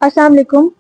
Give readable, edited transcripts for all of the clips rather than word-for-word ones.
Assalamu alaikum.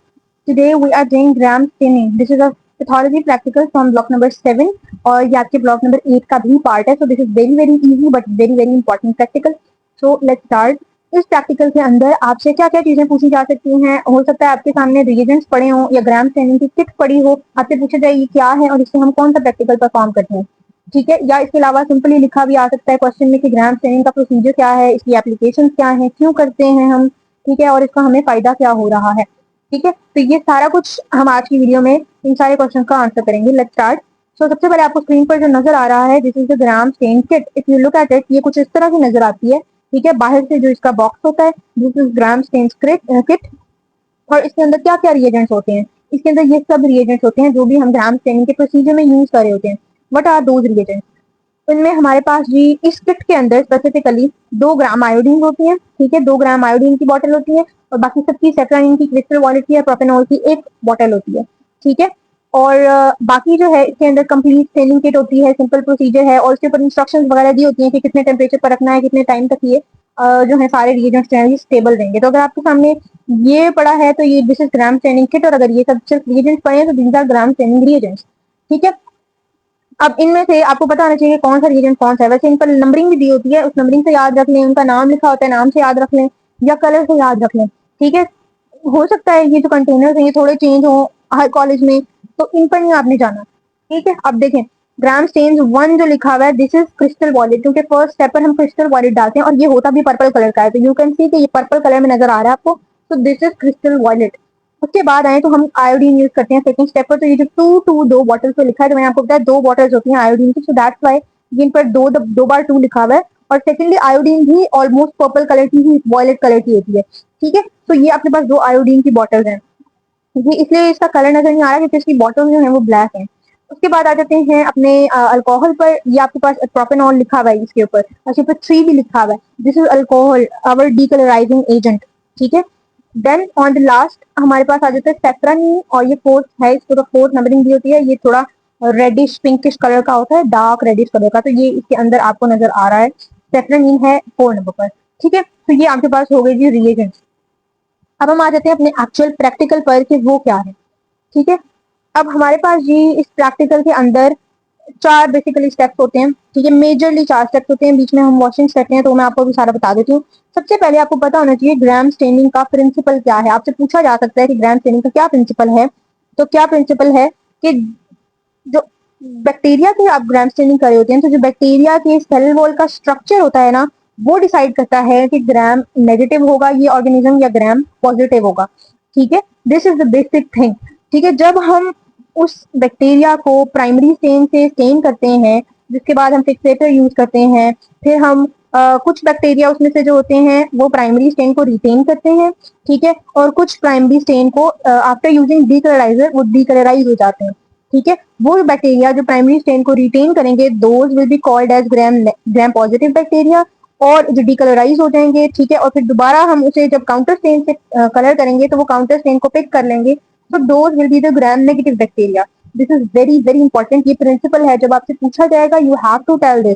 Today we are doing gram staining. This is a pathology practical from block number 7 और ये आपके block number 8 का भी part है. So this is very easy but very important practical. So let's start. इस practical के अंदर आपसे क्या क्या चीजें पूछी जा सकती हैं. हो सकता है आपके सामने रिएजेंट्स पड़े हों या ग्राम स्टेनिंग की किट पड़ी हो. आपसे पूछा जाए ये क्या है और इससे हम कौन सा प्रैक्टिकल परफॉर्म करते हैं. ठीक है. या इसके अलावा सिंपली लिखा भी आ सकता है क्वेश्चन में कि ग्राम स्टेनिंग का प्रोसीजर क्या है, इसकी एप्लीकेशन क्या है, क्यों करते हैं हम. ठीक है. और इसका हमें फायदा क्या हो रहा है. ठीक है. तो ये सारा कुछ हम आज की वीडियो में इन सारे क्वेश्चन का आंसर करेंगे. Let's start. सो सबसे पहले आपको स्क्रीन पर जो नजर आ रहा है this is the gram stain kit. If you look at it ये कुछ इस तरह की नजर आती है. ठीक है. बाहर से जो इसका बॉक्स होता है this is gram stain kit. और इसके अंदर क्या क्या रिएजेंट्स होते हैं. इसके अंदर ये सब रिएजेंट्स होते हैं जो भी हम ग्राम स्टेनिंग के प्रोसीजर में यूज कर रहे होते हैं. What are those reagents. इनमें हमारे पास जी इस किट के अंदर स्पेसिफिकली 2 ग्राम आयोडीन होती है. ठीक है. 2 ग्राम आयोडीन की बॉटल होती है और बाकी सबकी सेट्राइन की, क्रिस्टल वॉलेट की या प्रोपेनॉल की एक बॉटल होती है. ठीक है. और बाकी जो है इसके अंदर कंप्लीट स्टेनिंग किट होती है, सिंपल प्रोसीजर है और उसके ऊपर इंस्ट्रक्शंस वगैरह दी होती है कि कितने टेम्परेचर पर रखना है, कितने टाइम तक ये जो है सारे रिएजेंट्स हैं ये स्टेबल रहेंगे. तो अगर आपके सामने ये पड़ा है तो ये this is gram staining kit और अगर ये सब सिर्फ रिएजेंट्स पड़े हैं तो these are gram staining reagents. ठीक है. अब इनमें से आपको पता होना चाहिए कौन सा रिएजेंट कौन सा है. वैसे इन पर नंबरिंग भी दी होती है, उस नंबरिंग से याद रख लें. उनका नाम लिखा होता है, नाम से याद रख लें या कलर से याद रख लें. ठीक है. हो सकता है ये जो कंटेनर्स हैं ये थोड़े चेंज हो हर कॉलेज में, तो इन पर नहीं आपने जाना. ठीक है. अब देखें ग्राम स्टेन्स 1 जो लिखा हुआ है दिस इज क्रिस्टल वॉलेट, क्योंकि फर्स्ट स्टेप पर हम क्रिस्टल वॉलेट डालते हैं और ये होता भी पर्पल कलर का है. तो यू कैन सी कि ये पर्पल कलर में नजर आ रहा है आपको. तो दिस इज क्रिस्टल वॉलेट. उसके बाद आए तो हम आयोडीन यूज करते हैं सेकंड स्टेप पर. तो ये जो 2 बॉटल्स पे लिखा है तो मैंने आपको बताया 2 बॉटल्स होती हैं आयोडीन की. सो दैट्स वाई जिन पर दो बार 2 लिखा हुआ है. और सेकेंडली आयोडीन भी ऑलमोस्ट पर्पल कलर की ही वॉयलेट कलर की होती है. ठीक है. तो ये आपके पास 2 आयोडीन की बॉटल्स हैं. ये इसलिए इसका कलर नजर नहीं आ रहा क्योंकि इसकी बॉटल जो है वो ब्लैक है. उसके बाद आ जाते हैं अपने अल्कोहल पर. ये आपके पास प्रोपेनॉल लिखा हुआ है इसके ऊपर और इसके ऊपर 3 भी लिखा हुआ है. This is alcohol our decolourising agent. ठीक है. देन ऑन द लास्ट हमारे पास आ जाता है सेफ्रानीन और ये फोर्थ है. इसको तो फोर्थ नंबरिंग दी होती है. ये थोड़ा रेडिश पिंकिश कलर का होता है, डार्क रेडिश कलर का. तो ये इसके अंदर आपको नजर आ रहा है. सेफ्रानीन है 4 नंबर पर. ठीक है. तो ये आपके पास हो गई जी रिएजेंट्स. अब हम आ जाते हैं अपने एक्चुअल प्रैक्टिकल पर कि वो क्या है. ठीक है. अब हमारे पास जी इस प्रैक्टिकल के अंदर 4 बेसिकली स्टेप्स होते हैं. ठीक है. मेजरली 4 स्टेप्स होते हैं, बीच में हम वॉशिंग करते हैं. तो मैं आपको भी सारा बता देती हूँ. सबसे पहले आपको पता होना चाहिए ग्राम स्टेनिंग का प्रिंसिपल क्या है. आपसे पूछा जा सकता है कि ग्राम स्टेनिंग का क्या प्रिंसिपल है. तो क्या प्रिंसिपल है कि जो बैक्टीरिया की आप ग्राम स्टेनिंग कर रहे होते हैं तो जो बैक्टीरिया के सेल वॉल का स्ट्रक्चर होता है ना वो डिसाइड करता है कि ग्राम नेगेटिव होगा ये ऑर्गेनिज्म या ग्राम पॉजिटिव होगा. ठीक है. This is the basic thing. ठीक है. जब हम उस बैक्टीरिया को प्राइमरी स्टेन से स्टेन करते हैं जिसके बाद हम फिक्सेटर यूज करते हैं, फिर हम कुछ बैक्टीरिया उसमें से जो होते हैं वो प्राइमरी स्टेन को रिटेन करते हैं. ठीक है. और कुछ प्राइमरी स्टेन को आफ्टर यूजिंग डीकलराइजर वो डीकलराइज हो जाते हैं. ठीक है. वो बैक्टीरिया जो प्राइमरी स्टेन को रिटेन करेंगे those will be called as gram positive bacteria. और जो डीकलराइज हो जाएंगे. ठीक है. और फिर दोबारा हम उसे जब काउंटर स्टेन से कलर करेंगे तो वो काउंटर स्टेन को पिक कर लेंगे. So those will be the gram-negative bacteria. This is very important. ये प्रिंसिपल है. जब आपसे पूछा जाएगा you have to tell this.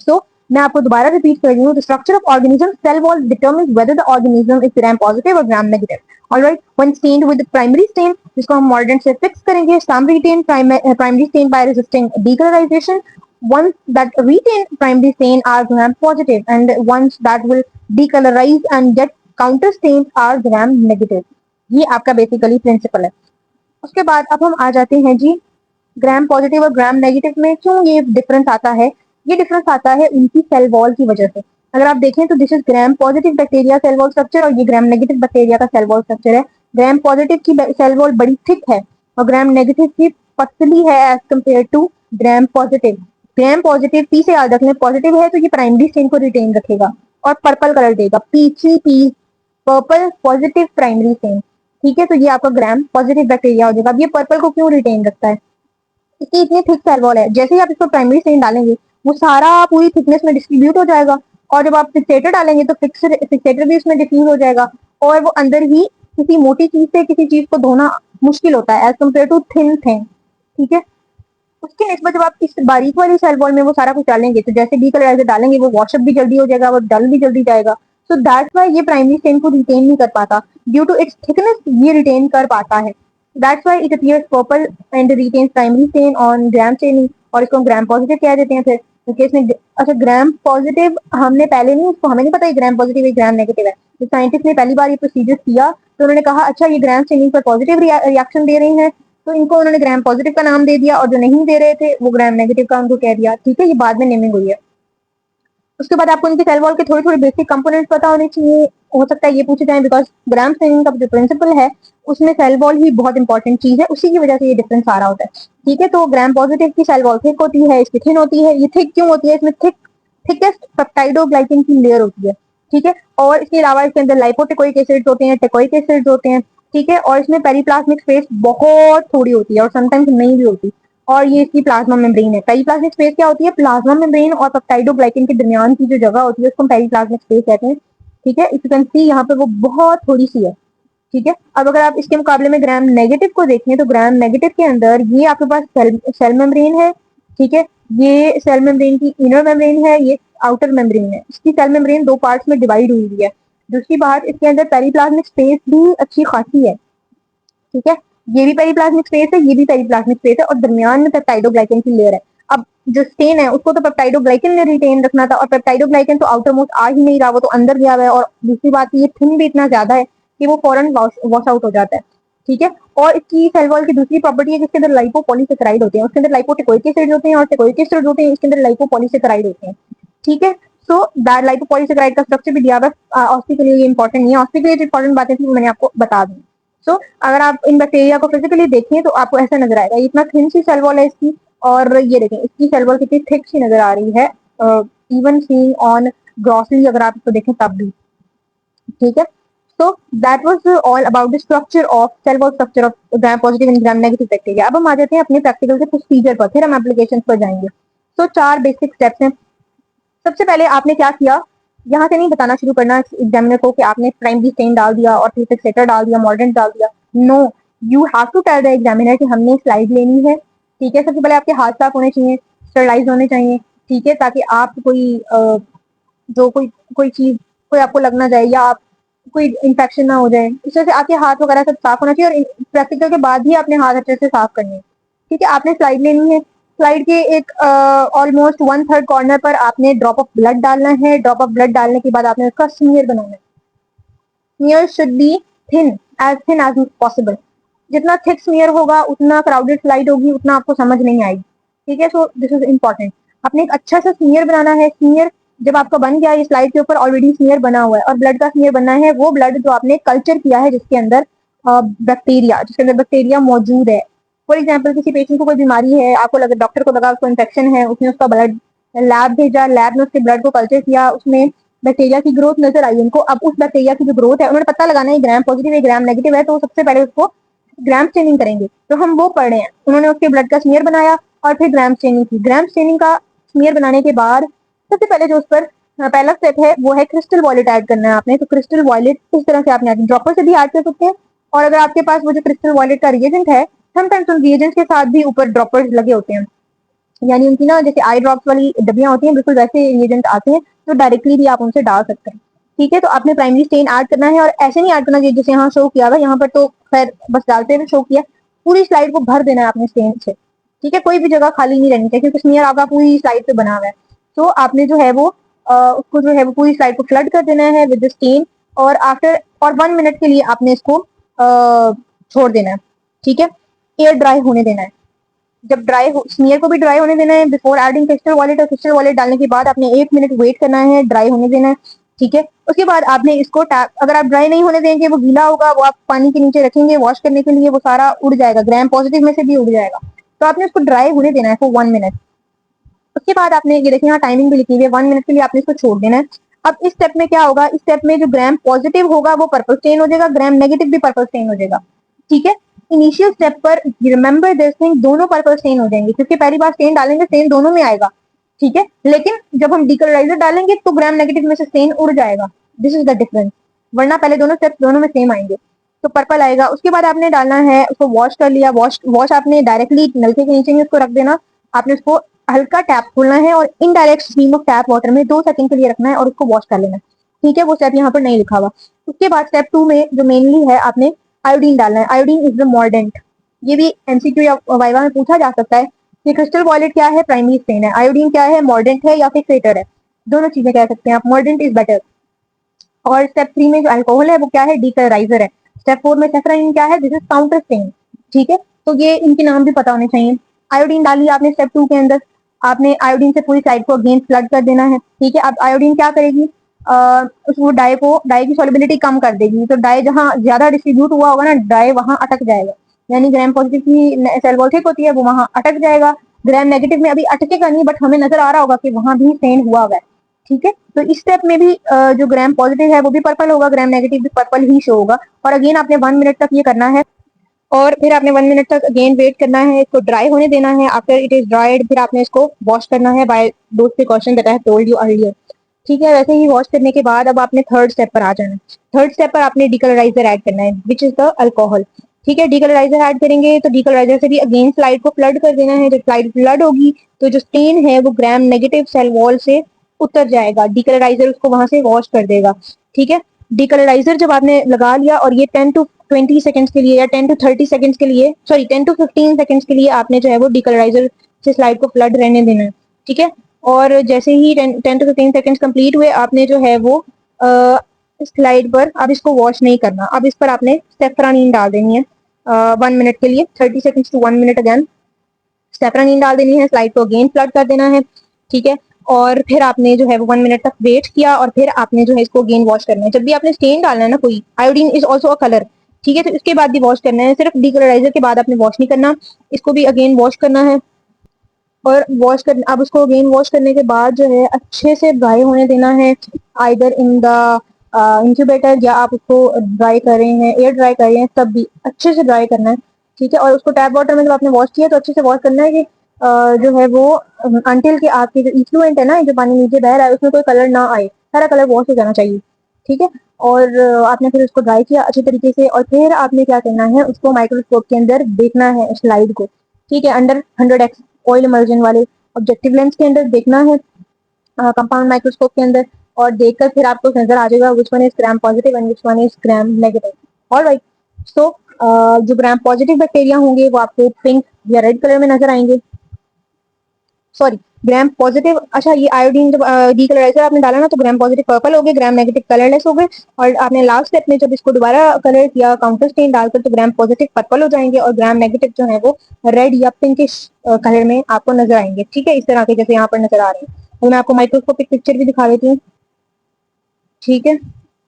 So मैं आपको दोबारा रिपीट कर रही हूँ. The structure of organism cell wall determines whether the organism is gram positive or gram negative. Alright. When stained with the primary stain, जिसको हम mordant से fix करेंगे, some retain primary stain by resisting decolorization. Ones that retain primary stain are gram positive and ones that will decolorize and get counter stains are gram negative. ये आपका basically principal है. उसके बाद अब हम आ जाते हैं जी ग्राम पॉजिटिव और ग्राम नेगेटिव में क्यों ये डिफरेंस आता है. ये डिफरेंस आता है उनकी सेल वॉल की वजह से. अगर आप देखें तो this is gram positive bacteria cell wall structure और ये ग्राम नेगेटिव बैक्टीरिया का सेल वॉल स्ट्रक्चर है. ग्राम पॉजिटिव की सेल वॉल बड़ी थिक है और ग्राम नेगेटिव की पतली है as compare to gram positive. Gram positive P से याद रख लें. पॉजिटिव है तो ये प्राइमरी स्टेन को रिटेन रखेगा और पर्पल कलर देगा. P3P purple positive primary stand. ठीक है. तो ये आपका ग्राम पॉजिटिव बैक्टीरिया हो जाएगा. अब ये पर्पल को क्यों रिटेन रखता है. इसकी इतनी थिक सेल वॉल है. जैसे ही आप इसको प्राइमरी स्टेन डालेंगे वो सारा पूरी थिकनेस में डिस्ट्रीब्यूट हो जाएगा और जब आप फिक्सेटर डालेंगे तो फिक्सेटर भी उसमें डिफ्यूज हो जाएगा और वो अंदर ही किसी मोटी चीज से किसी चीज को धोना मुश्किल होता है as compare to thin thing. ठीक है. उसके निस्बत जब आप इस बारीक वाली सेल वॉल में वो सारा कुछ डालेंगे तो जैसे डीकलराइजर डालेंगे वो वॉशअप भी जल्दी हो जाएगा, वो डल भी जल्दी जाएगा. सो दैट्स वाई ये प्राइमरी स्टेन को रिटेन नहीं कर पाता, ड्यू टू इट्स थिकनेस ये रिटेन कर पाता है, that's why it appears purple and retains primary stain on gram staining, और इसको हम ग्राम पॉजिटिव कह देते हैं फिर, क्योंकि इसमें अच्छा ग्राम पॉजिटिव हमने पहले नहीं, उसको हमें नहीं पता ये ग्राम पॉजिटिव है ग्राम नेगेटिव है, तो साइंटिस्ट ने पहली बार ये प्रोसीजर किया तो उन्होंने कहा अच्छा ये ग्राम स्टेनिंग पर पॉजिटिव रिएक्शन दे रही है, तो इनको उन्होंने ग्राम पॉजिटिव का नाम दे दिया, और जो नहीं दे रहे थे वो ग्राम नेगेटिव का उनको कह दिया, ठीक है, ये बाद में नेमिंग हुई है। उसके बाद आपको इनके सेल वॉल के थोड़े थोड़े बेसिक कंपोनेंट्स पता होने चाहिए, हो सकता है ये पूछे जाए, बिकॉज ग्राम स्टेनिंग का जो प्रिंसिपल है उसमें सेल वॉल ही बहुत इंपॉर्टेंट चीज है, उसी की वजह से ये डिफरेंस आ रहा होता है, ठीक है। तो ग्राम पॉजिटिव की सेल वॉल थिक होती है, इसकी थिन होती है, ये थिक क्यों होती है, इसमें थिकेस्ट पेप्टाइडोग्लाइकिन की लेयर होती है, ठीक है, और इसके अलावा इसके अंदर लाइपोटिकोइक एसिड्स होते हैं, टेकोइक एसिड्स होते हैं, ठीक है, और इसमें पेरीप्लाज्मिक स्पेस बहुत थोड़ी होती है और समटाइम्स नहीं भी होती, और ये इसकी प्लाज्मा मेम्ब्रेन है। पेरीप्लाज्मिक स्पेस क्या होती है, प्लाज्मा मेम्ब्रेन और पेप्टाइडोग्लाइकिन के दरमियान की जो जगह होती है उसको हम पेरीप्लाज्मिक स्पेस कहते हैं, ठीक है। इफ यू कैन सी यहाँ पे वो बहुत थोड़ी सी है, ठीक है। अब अगर आप इसके मुकाबले में ग्राम नेगेटिव को देखें तो ग्राम नेगेटिव के अंदर ये आपके पास सेल मेम्ब्रेन है, ठीक है, ये सेल मेम्ब्रेन की इनर मेम्ब्रेन है, ये आउटर मेम्ब्रेन है, इसकी सेल मेम्ब्रेन दो पार्ट्स में डिवाइड हुई है। दूसरी बात, इसके अंदर पेरीप्लाज्मिक स्पेस भी अच्छी खासी है, ठीक है, ये भी पेरीप्लाज्मिक स्पेस है, ये भी पेरीप्लाज्मिक स्पेस है, और दरमियान में पेप्टाइडोग्लाइकन की लेयर है। अब जो स्टेन है उसको तो पेप्टाइडोग्लाइकन ने रिटेन रखना था, और पेप्टाइडोग्लाइकन तो आउटर मोस्ट आ ही नहीं रहा, वो तो अंदर गया हुआ है, और दूसरी बात ये थिन भी इतना ज्यादा है कि वो फौरन वॉश आउट हो जाता है, ठीक है। और इसकी सेल वॉल की दूसरी प्रॉपर्टी है कि इसके अंदर लाइपोपॉलीसेकेराइड होते हैं, उसके अंदर लाइपोटिकोइक एसिड होते हैं, और टिकोइक एसिड होते हैं, इसके अंदर लाइपोपॉलीसेकेराइड होते हैं, ठीक है। सो दैट लाइपोपॉलीसेकेराइड का स्ट्रक्चर भी दिया हुआ है, ऑस्टी के लिए ये इंपॉर्टेंट नहीं है, ऑस्टी के लिए इंपॉर्टेंट बातें थी मैंने आपको बता दी। सो अगर आप इन बैक्टीरिया को फिजिकली देखें तो आपको ऐसा नजर आएगा, इतना थिन सी सेल वॉल है इसकी, और ये देखें इसकी सेल वॉल कितनी थिक सी नजर आ रही है, इवन सीइंग ऑन ग्रॉसली अगर आप इसको देखें तब भी, ठीक है। So that was all about the structure of cell wall structure of gram positive and gram negative bacteria। अब हम आ जाते हैं अपने प्रैक्टिकल के प्रोसीजर पर, फिर हम एप्लीकेशन पर जाएंगे। तो चार बेसिक स्टेप्स हैं। सबसे पहले आपने क्या किया, यहाँ से नहीं बताना शुरू करना एग्जामिनर को कि आपने प्राइमरी स्टेन डाल दिया और फिर फिक्सेटर डाल दिया, मॉडर्न डाल दिया, no, you have to tell the examiner कि हमने स्लाइड लेनी है, ठीक है। सबसे पहले आपके हाथ साफ होने चाहिए, स्टरलाइज होने चाहिए, ठीक है, ताकि आप कोई जो कोई चीज कोई आपको लग ना जाए, या आप कोई इन्फेक्शन ना हो जाए, इस वजह से आपके हाथ वगैरह सब साफ होना चाहिए, और प्रैक्टिकल के बाद ही अपने हाथ अच्छे से साफ करने हैं, ठीक है। आपने स्लाइड लेनी है, स्लाइड के एक ऑलमोस्ट 1/3 कॉर्नर पर आपने ड्रॉप ऑफ ब्लड डालना है, ड्रॉप ऑफ ब्लड डालने के बाद आपने उसका स्मीयर बनाना है, smear should be thin as possible, जितना थिक स्मीयर होगा उतना क्राउडेड स्लाइड होगी, उतना आपको समझ नहीं आएगी, ठीक है। सो दिस इज इंपॉर्टेंट, आपने एक अच्छा सा स्मीयर बनाना है। स्मीयर जब आपका बन गया, ये स्लाइड के ऊपर ऑलरेडी स्मीयर बना हुआ है, और ब्लड का स्मीयर बनना है, वो ब्लड जो आपने कल्चर किया है जिसके अंदर बैक्टीरिया मौजूद है। फॉर एग्जाम्पल किसी पेशेंट को कोई बीमारी है, आपको लगा, डॉक्टर को लगा उसको इन्फेक्शन है, उसने उसका ब्लड लैब भेजा, लैब में उसके ब्लड को कल्चर किया, उसमें बैक्टीरिया की ग्रोथ नजर आई उनको। अब उस बैक्टीरिया की जो ग्रोथ है उन्होंने पता लगाना है ग्राम पॉजिटिव है ग्राम नेगेटिव है, तो सबसे पहले उसको ग्राम स्टेनिंग करेंगे, तो हम वो पढ़ रहे हैं। उन्होंने उसके ब्लड का स्मीयर बनाया और फिर ग्राम स्टेनिंग की। ग्राम स्टेनिंग का स्मीयर बनाने के बाद सबसे पहले जो उस पर पहला स्टेप है वो है क्रिस्टल वॉयलेट ऐड करना है आपने। तो क्रिस्टल वॉयलेट इस तरह से आपने ड्रॉपर से भी ऐड कर सकते हैं, और अगर आपके पास वो जो क्रिस्टल वॉयलेट का रिएजेंट है, समटाइम्स उन रिएजेंट्स के साथ भी ऊपर ड्रॉपर्स लगे होते हैं, यानी उनकी ना जैसे आई ड्रॉप्स वाली डब्बियां होती हैं, बिल्कुल वैसे रिएजेंट आते हैं, तो डायरेक्टली भी आप उनसे डाल सकते हैं, ठीक है। तो आपने प्राइमरी स्टेन ऐड करना है, और ऐसे नहीं ऐड करना चाहिए जैसे यहाँ शो किया हुआ, यहाँ पर तो खैर बस डालते हुए शो किया, पूरी स्लाइड को भर देना है आपने स्टेन से, ठीक है, कोई भी जगह खाली नहीं रहनी चाहिए, क्योंकि स्मीयर आपका पूरी स्लाइड पे बना हुआ है। तो आपने जो है वो उसको जो है वो पूरी स्लाइड को फ्लड कर देना है विद स्टेन, और आफ्टर और 1 मिनट के लिए आपने इसको छोड़ देना है, ठीक है, एयर ड्राई होने देना है। जब ड्राई स्मीयर को भी ड्राई होने देना है बिफोर एडिंग क्रिस्टल वॉलेट, और क्रिस्टल वॉलेट डालने के बाद आपने 1 मिनट वेट करना है, ड्राई होने देना है, ठीक है। उसके बाद आपने इसको टैप, अगर आप ड्राई नहीं होने देंगे वो गीला होगा, वो आप पानी के नीचे रखेंगे वॉश करने के लिए, वो सारा उड़ जाएगा, ग्राम पॉजिटिव में से भी उड़ जाएगा, तो आपने उसको ड्राई होने देना है फॉर 1 मिनट। उसके बाद आपने ये देखिए यहाँ टाइमिंग भी लिखी हुई है, 1 मिनट के लिए आपने इसको छोड़ देना है। अब इस स्टेप में क्या होगा, इस स्टेप में जो ग्राम पॉजिटिव होगा वो पर्पल स्टेन हो जाएगा, ग्राम नेगेटिव भी पर्पल स्टेन हो जाएगा, ठीक है। इनिशियल स्टेप पर रिमेंबर दिस थिंग, दोनों पर्पल स्टेन हो जाएंगे, क्योंकि पहली बार स्टेन डालेंगे स्टेन दोनों में आएगा, ठीक है, लेकिन जब हम डीकलराइजर डालेंगे तो ग्राम नेगेटिव में से स्टेन उड़ जाएगा, दिस इज द डिफरेंस, वरना पहले दोनों स्टेप दोनों में सेम आएंगे, तो पर्पल आएगा। उसके बाद आपने डालना है, उसको वॉश कर लिया, वॉश आपने डायरेक्टली नलके के नीचे ही उसको रख देना, आपने उसको हल्का टैप खोलना है और indirect stream of tap water में 2 सेकंड के लिए रखना है और उसको वॉश कर लेना है। ठीक है, वो स्टेप यहाँ पर नहीं लिखा हुआ। उसके बाद स्टेप 2 में जो मेनली है, आपने आयोडीन डालना है। Iodine is the mordant. ये भी एमसीक्यू या वाइवा में पूछा जा सकता है कि क्रिस्टल वॉयलेट क्या है, प्राइमरी स्टेन है। आयोडीन क्या है, मॉर्डेंट है या फिर क्रेटर है, दोनों चीजें कह सकते हैं आप। Mordant is better. और स्टेप 3 में जो अल्कोहल है वो क्या है, डीकलराइजर है। स्टेप 4 में सेफ्राइन क्या है, दिस इज काउंटर स्टेन। ठीक है, तो ये इनके नाम भी पता होने चाहिए। आयोडीन डाली आपने स्टेप 2 के अंदर, आपने आयोडीन से पूरी साइड को अगेन फ्लड कर देना है। ठीक है, अब आयोडीन क्या करेगी, उस डाई की सॉलिबिलिटी कम कर देगी। तो डाई जहां ज्यादा डिस्ट्रीब्यूट हुआ होगा ना, डाई वहां अटक जाएगा। यानी ग्राम पॉजिटिव की सेल वॉल थिक होती है, वो वहां अटक जाएगा। ग्राम नेगेटिव में अभी अटकेगा नहीं, बट हमें नजर आ रहा होगा कि वहां भी स्टेन हुआ हुआ है। ठीक है, तो इस स्टेप में भी जो ग्राम पॉजिटिव है वो भी पर्पल होगा, ग्राम नेगेटिव भी पर्पल ही शो होगा। और अगेन आपने 1 मिनट तक ये करना है, और फिर आपने 1 मिनट तक अगेन वेट करना है, इसको ड्राई होने देना है। आफ्टर इट इज ड्राइड, फिर आपने इसको वॉश करना है by those precaution that I have told you earlier. ठीक है, वैसे ही वॉश करने के बाद अब आपने थर्ड स्टेप पर आ जाना है। थर्ड स्टेप पर आपने डीकलराइजर ऐड करना है, विच इज द अल्कोहल। ठीक है, डीकलराइजर ऐड करेंगे तो डीकलराइजर से भी अगेन स्लाइड को फ्लड कर देना है। जब स्लाइड फ्लड होगी तो जो स्टेन है वो ग्राम नेगेटिव सेल वॉल से उतर जाएगा, डीकलराइजर उसको वहां से वॉश कर देगा। ठीक है, डीकलराइजर जब आपने लगा लिया और ये 10 to 20 सेकंड्स के लिए या 10 to 30 सेकंड्स के लिए, सॉरी 10 to 15 सेकंड्स के लिए आपने जो है वो डीकलराइजर से स्लाइड को फ्लड रहने देना है। ठीक है, और जैसे ही 10 to 15 सेकंड्स कंप्लीट हुए, आपने जो है वो स्लाइड पर अब इसको वॉश नहीं करना। अब इस पर आपने सेफ्रानीन डाल देनी है 1 मिनट के लिए, 30 seconds to 1 minute अगेन सेफ्रानीन डाल देनी है। स्लाइड को अगेन फ्लड कर देना है। ठीक है, और फिर आपने जो है वो 1 मिनट तक वेट किया, और फिर आपने जो है इसको अगेन वॉश करना है। जब भी आपने स्टेन डालना है ना कोई, iodine is also a colour. ठीक है, तो इसके बाद भी वॉश करना है, सिर्फ डीकलराइजर के बाद आपने वॉश नहीं करना, इसको भी अगेन वॉश करना है। और वॉश कर अब उसको अगेन वॉश करने के बाद जो है अच्छे से ड्राई होने देना है, आइदर इन द इंक्यूबेटर, या आप उसको ड्राई कर रहे हैं, एयर ड्राई कर रहे हैं, तब भी अच्छे से ड्राई करना है। ठीक है, और उसको टैप वाटर में जब आपने वॉश किया तो अच्छे से वॉश करना है कि जो है वो अंटिल के आपके जो इफ्लुएंट है ना, जो पानी नीचे बह रहा है, उसमें कोई कलर ना आए, सारा कलर वॉश हो जाना चाहिए। ठीक है, और आपने फिर उसको ड्राई किया अच्छी तरीके से, और फिर आपने क्या करना है, उसको माइक्रोस्कोप के अंदर देखना है स्लाइड को। ठीक है, अंडर 100x ऑयल इमल्जन वाले ऑब्जेक्टिव लेंस के अंदर देखना है, कंपाउंड माइक्रोस्कोप के अंदर, और देखकर फिर आपको नजर आ जाएगा which one is gram positive and which one is gram negative. Alright, so जो ग्राम पॉजिटिव बैक्टीरिया होंगे वो आपको पिंक या रेड कलर में नजर आएंगे। सॉरी, ग्राम पॉजिटिव, अच्छा ये आयोडीन जब डीकलराइजर आपने डाला ना तो ग्राम पॉजिटिव पर्पल हो गए, ग्राम नेगेटिव कलरलेस हो गए। और आपने लास्ट स्टेप में जब इसको दोबारा कलर किया काउंटर स्टेन डालकर, तो ग्राम पॉजिटिव पर्पल हो जाएंगे और ग्राम नेगेटिव जो है वो रेड या पिंकिश कलर में आपको नजर आएंगे। ठीक है, इस तरह के जैसे यहाँ पर नजर आ रहे हैं। तो मैं आपको माइक्रोस्कोपिक पिक्चर भी दिखा देती हूँ। ठीक है,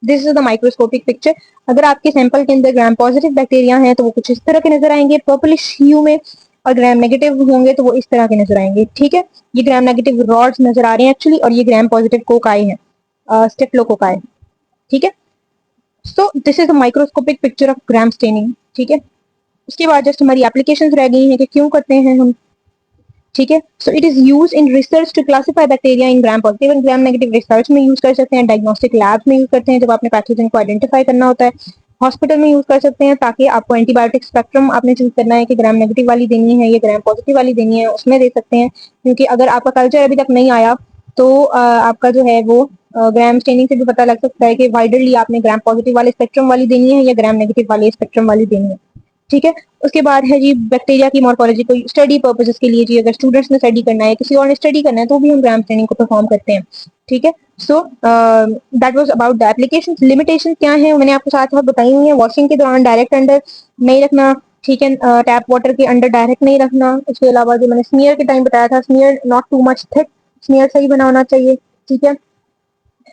this is the microscopic picture. अगर आपके सैंपल के अंदर ग्राम पॉजिटिव बैक्टीरिया हैं तो वो कुछ इस तरह के नजर आएंगे पर्पलिश ह्यू में, और ग्राम नेगेटिव होंगे तो वो इस तरह के नजर आएंगे। ठीक है, ये ग्राम नेगेटिव रॉड्स नजर आ रहे हैं एक्चुअली, और ये ग्राम पॉजिटिव कोकाई है, स्टेफ्लोकोकाई। ठीक है, so this is the microscopic picture of gram staining. ठीक है, उसके बाद जस्ट हमारी एप्लीकेशन रह गई है कि क्यों करते हैं हम। ठीक है, so it is use in research to classify bacteria in gram positive and gram negative. Research में यूज कर सकते हैं, डायग्नोस्टिक लैब्स में यूज करते हैं जब आपने पैथोजन को आइडेंटिफाई करना होता है, हॉस्पिटल में यूज कर सकते हैं ताकि आपको एंटीबायोटिक स्पेक्ट्रम आपने चूज करना है कि ग्राम नेगेटिव वाली देनी है या ग्राम पॉजिटिव वाली देनी है, उसमें दे सकते हैं। क्योंकि अगर आपका कल्चर अभी तक नहीं आया तो आपका जो है वो ग्राम स्टेनिंग से भी पता लग सकता है कि वाइडरली आपने ग्राम पॉजिटिव वाले स्पेक्ट्रम वाली देनी है या ग्राम नेगेटिव वाले स्पेक्ट्रम वाली देनी है। ठीक है, उसके बाद है जी बैक्टीरिया की मॉर्फोलॉजी को स्टडी पर्पसेस के लिए जी, अगर स्टूडेंट्स ने स्टडी करना है, किसी और ने स्टडी करना है, तो भी हम ग्राम स्टेनिंग को परफॉर्म करते हैं। ठीक है, so that was about the application. Limitation क्या है मैंने आपको साथ साथ बताई हुई है। वॉशिंग के दौरान डायरेक्ट अंडर नहीं रखना। ठीक है, टैप वाटर के अंडर डायरेक्ट नहीं रखना। इसके अलावा जो मैंने स्मीयर के टाइम बताया था, smear not too much thick, smear सही बना होना चाहिए। ठीक है,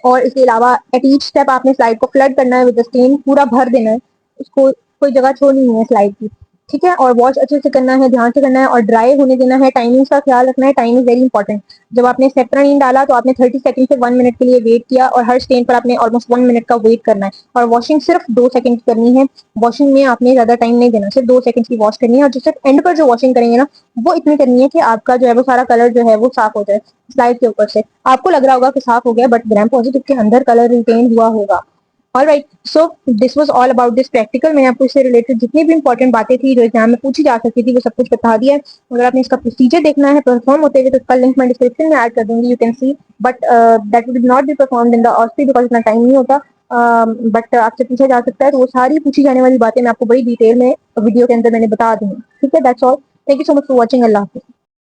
और इसके अलावा एट ईच स्टेप आपने स्लाइड को फ्लड करना है विद स्टेन, पूरा भर देना है, उसको कोई जगह छोड़नी नहीं है स्लाइड की। ठीक है, और वॉश अच्छे से करना है, ध्यान से करना है, और ड्राई होने देना है। टाइमिंग का ख्याल रखना है, टाइम इज वेरी इंपॉर्टेंट। जब आपने सेप्रानिन डाला तो आपने 30 सेकंड से 1 मिनट के लिए वेट किया, और हर स्टेन पर आपने ऑलमोस्ट 1 मिनट का वेट करना है। और वॉशिंग सिर्फ 2 सेकंड करनी है, वॉशिंग में आपने ज्यादा टाइम नहीं देना, सिर्फ 2 सेकंड की वॉश करनी है। और जिस एंड पर जो वॉशिंग करेंगे ना, वो इतनी करनी है कि आपका जो है वो सारा कलर जो है वो साफ हो जाए स्लाइड के ऊपर से। आपको लग रहा होगा कि साफ हो गया, बट ग्राम पॉजिटिव के अंदर कलर रिटेन हुआ होगा। Alright, so this was all about this practical. मैंने आपको इससे रिलेटेड जितनी भी इंपॉर्टेंट बातें थी जो एग्जाम में पूछी जा सकती थी वो सब कुछ बता दिया है। अगर आपने इसका प्रोसीजर देखना है परफॉर्म होते हुए तो इसका लिंक मैं डिस्क्रिप्शन में ऐड कर दूंगी, you can see, but that would not be performed in the ऑस्ट्री बिकॉज इतना टाइम नहीं होता। बट आपसे पूछा जा सकता है तो वो सारी पूछी जाने वाली बातें मैं आपको बड़ी डिटेल में वीडियो के अंदर मैंने बता दी हूँ। ठीक है, that's all. Thank you so much for watching. अल्लाह हाफिज़।